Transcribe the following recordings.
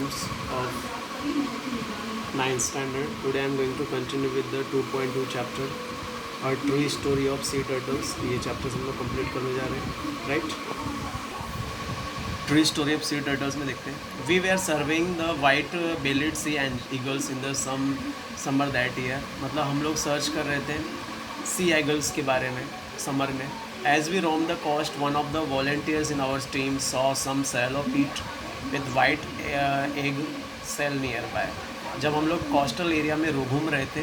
students of 9th standard. Today I am going to continue with the 2.2 chapter, A True Story of Sea Turtles. ये chapters हम लोग complete करने जा रहे हैं, right? True Story of Sea Turtles में देखते हैं. We were surveying the white-bellied sea and eagles in the summer that year. मतलब हम लोग सर्च कर रहे थे sea eagles के बारे में समर में. As we roamed the coast, one of the volunteers in our team saw some shallow pit with white egg shell nearby. जब हम लोग कोस्टल एरिया में घूम रहे थे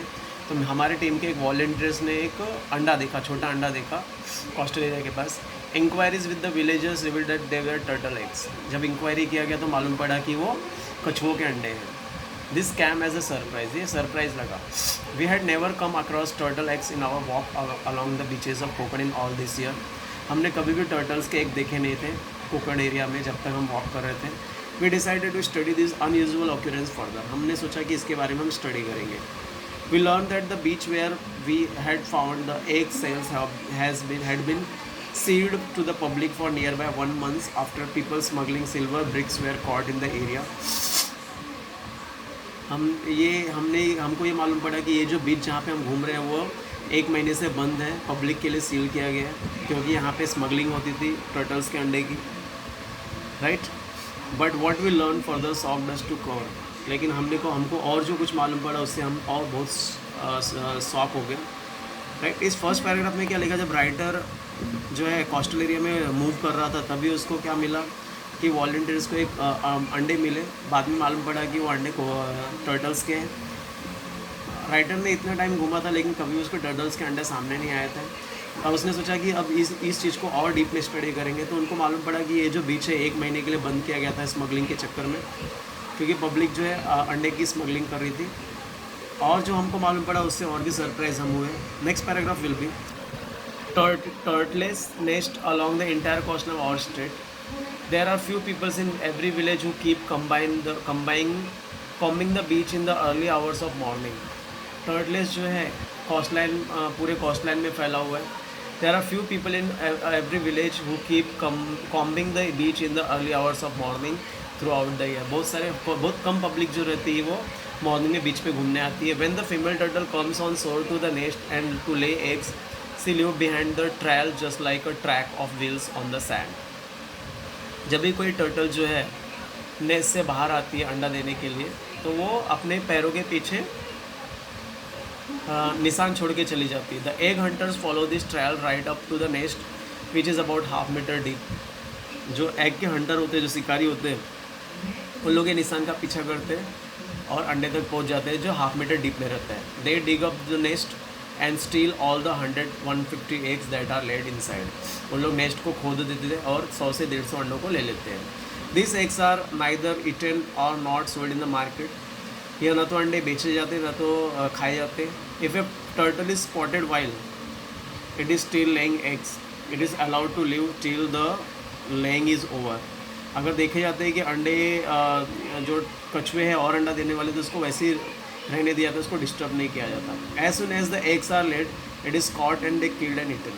तो हमारे टीम के एक वॉल्टियर्स ने एक अंडा देखा, छोटा अंडा देखा कोस्टल एरिया के पास. Inquiries with the villagers revealed that they were turtle eggs. जब इंक्वायरी किया गया तो मालूम पड़ा कि वो कछुओं के अंडे हैं. This came as a surprise. ये सरप्राइज लगा. We had never come across turtle eggs in our walk along the beaches of Konkan in all this year. हमने कभी भी टर्टल्स के एग देखे नहीं थे कोकण एरिया में जब तक हम वॉक कर रहे थे. We decided to study this unusual occurrence further. हमने सोचा कि इसके बारे में हम स्टडी करेंगे. We learn that the beach where we had found the egg shells had been sealed to the public for nearby 1 month after people smuggling silver bricks were caught in the area. हमको ये मालूम पड़ा कि ये जो बीच जहाँ पे हम घूम रहे हैं वो 1 महीने से बंद है, पब्लिक के लिए सील किया गया है क्योंकि यहाँ पे स्मगलिंग होती थी टर्टल्स के अंडे की, right. But what we learn further soft dust to cover. लेकिन हमको और जो कुछ मालूम पड़ा उससे हम और बहुत सॉफ्ट हो गए, राइट. इस फर्स्ट पैराग्राफ में क्या लिखा, जब राइटर जो है कोस्टल एरिया में मूव कर रहा था तभी उसको क्या मिला कि वॉलंटियर्स को एक अंडे मिले. बाद में मालूम पड़ा कि वो अंडे को टर्टल्स के हैं. राइटर ने इतना टाइम घूमा था लेकिन कभी उसको टर्टल्स के अंडे सामने नहीं आए थे. अब उसने सोचा कि अब इस चीज़ को और डीप में स्टडी करेंगे तो उनको मालूम पड़ा कि ये जो बीच है 1 महीने के लिए बंद किया गया था स्मगलिंग के चक्कर में, क्योंकि पब्लिक जो है अंडे की स्मगलिंग कर रही थी. और जो हमको मालूम पड़ा उससे और भी सरप्राइज हम हुए. Next paragraph will be turtles nest along the entire coast of our state. There are few people in every village who keep combing the beach in the early hours of morning. Turtles जो है coastline पूरे coastline में फैला हुआ है. There are few people in every village who keep combing the beach in the early hours of morning throughout the year. बहुत कम public जो रहती है वो मॉर्निंग में बीच पे घूमने आती है. When the female turtle comes on shore to the nest and to lay eggs, she leave behind the trail just like a track of wheels on the sand. जब भी कोई टर्टल जो है नेस्ट से बाहर आती है अंडा देने के लिए तो वो अपने पैरों के पीछे निशान छोड़ के चली जाती है. The egg hunters follow this trial right up to the nest which is about ½ metre deep. जो एग के हंटर होते हैं, जो शिकारी होते हैं, उन लोग ये निशान का पीछा करते हैं और अंडे तक पहुंच जाते हैं जो ½ मीटर डीप में रहता है. They dig up the nest and steal all the 150 eggs that are laid inside. उन लोग नेस्ट को खोद देते थे और 100 से 150 अंडों को ले लेते हैं. This eggs are neither eaten or not sold in the market. यह ना तो अंडे बेचे जाते ना तो खाए जाते. If a turtle is spotted while it is still laying eggs, it is allowed to live till the laying is over. अगर देखे जाते हैं कि अंडे जो कछुए हैं और अंडा देने वाले तो उसको वैसे ही रहने दिया था, उसको डिस्टर्ब नहीं किया जाता. As soon as the eggs are laid it is caught and they killed and eaten.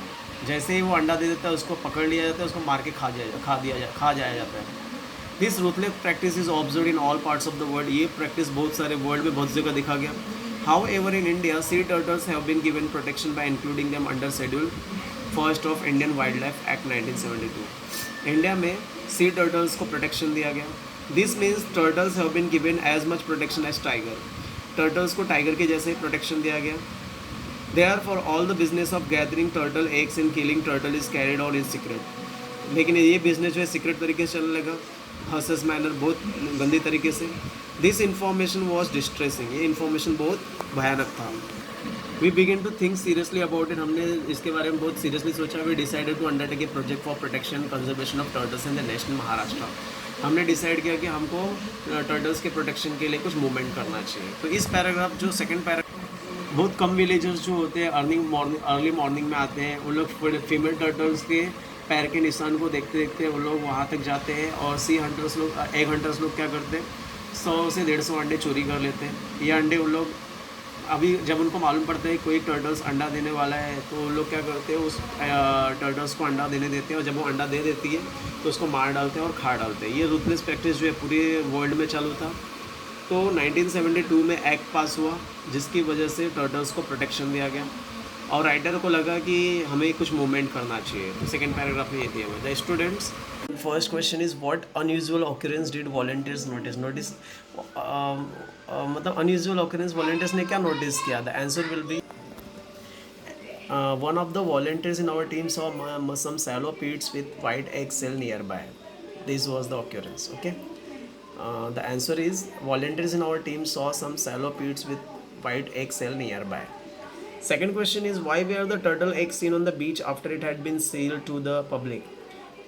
जैसे ही वो अंडा दे देता है उसको पकड़ लिया जाता है, उसको मार के खा जाया जाता है. This ruthless practice is observe in all parts of the world. ये प्रैक्टिस बहुत सारे वर्ल्ड में बहुत जगह देखा गया. However in India sea turtles have been given protection by including them under schedule first of Indian wild life act 1972. India में sea turtles को प्रोटेक्शन दिया गया. This means turtles have been given as much protection as tiger. Turtles को tiger के जैसे protection दिया गया. They are for all the business of gathering turtle eggs and killing turtle is carried on in secret. लेकिन ये business जो है secret तरीके से चलने लगा, हसस मैनर, बहुत गंदी तरीके से. This information was distressing. ये इन्फॉर्मेशन बहुत भयानक था. We begin to think seriously about it. हमने इसके बारे में बहुत सीरियसली सोचा. We decided to undertake a project for protection conservation of turtles in the national Maharashtra. हमने डिसाइड किया कि हमको टर्टल्स के प्रोटेक्शन के लिए कुछ मूवमेंट करना चाहिए. तो इस पैराग्राफ जो सेकंड पैराग्राफ, बहुत कम विलेजर्स जो होते हैं अर्ली मॉर्निंग में आते हैं. उन लोग फीमेल टर्टल्स के पैर के निशान को देखते देखते उन लोग वहाँ तक जाते हैं और एग हंटर्स लोग क्या करते हैं 100 से 150 अंडे चोरी कर लेते हैं. ये अंडे उन लोग अभी जब उनको मालूम पड़ता है कोई टर्टल्स अंडा देने वाला है तो वो लोग क्या करते हैं, उस टर्टल्स को अंडा देने देते हैं, और जब वो अंडा दे देती है तो उसको मार डालते हैं और खा डालते हैं। ये रूथलेस प्रैक्टिस जो है पूरे वर्ल्ड में चालू था। तो 1972 में एक्ट पास हुआ जिसकी वजह से टर्टल्स को प्रोटेक्शन दिया गया, और राइटर को लगा कि हमें कुछ मूवमेंट करना चाहिए। तो सेकेंड पैराग्राफ में ये दिया हुआ है, the students first question is what unusual occurrence did volunteers notice मतलब अनयूजुअल ऑकरेंस वॉलंटियर्स ने क्या नोटिस किया। The answer will be one of the volunteers in our team saw some shallow pits with white egg cell nearby. This was the occurrence. Okay. The answer is volunteers in our team saw some shallow pits with white egg cell nearby. Second question is why were the turtle eggs seen on the beach after it had been sealed to the public?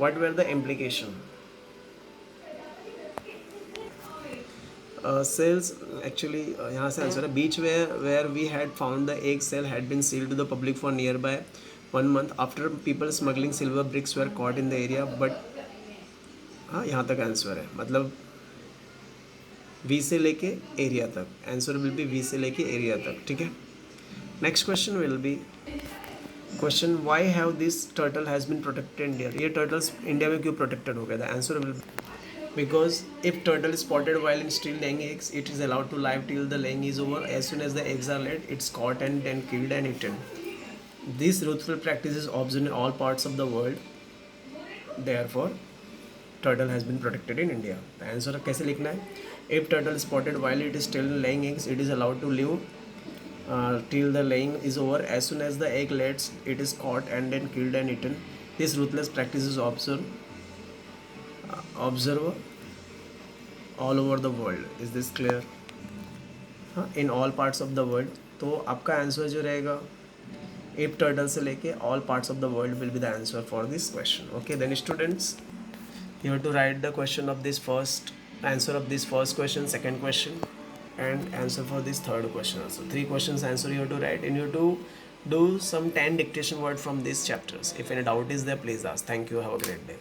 What were the implication? Cells actually यहाँ से answer है बीच where we had found the egg cell had been sealed to the public for nearby 1 month after people smuggling silver bricks were caught in the area but हाँ यहाँ तक answer है, मतलब V से लेके एरिया तक, answer will be V से लेके एरिया तक, ठीक है। Next question will be question why have this turtle has been protected India. ये टर्टल्स इंडिया में क्यों प्रोटेक्टेड हो गया था। Answer will because if turtle is spotted while in still laying eggs, it is allowed to live till the laying is over. As soon as the eggs are laid, it's caught and then killed and eaten. This ruthful practice is observed in all parts of the world. Therefore, turtle has been protected in India. The answer कैसे लिखना है, if turtle is spotted while it is still laying eggs, it is allowed to live till the laying is over. As soon as the egg lays, it is caught and then killed and eaten. This ruthless practice is observe all over the world. Is this clear? हाँ, in all parts of the world. तो आपका answer जो रहेगा app turtle से लेके all parts of the world will be the answer for this question. Okay, then students, you have to write the question of this first answer of this first question, second question, and answer for this third question also. 3 questions answer you have to write, and you have to do some 10 dictation word from these chapters. If any doubt is there, please ask. Thank you. Have a great day.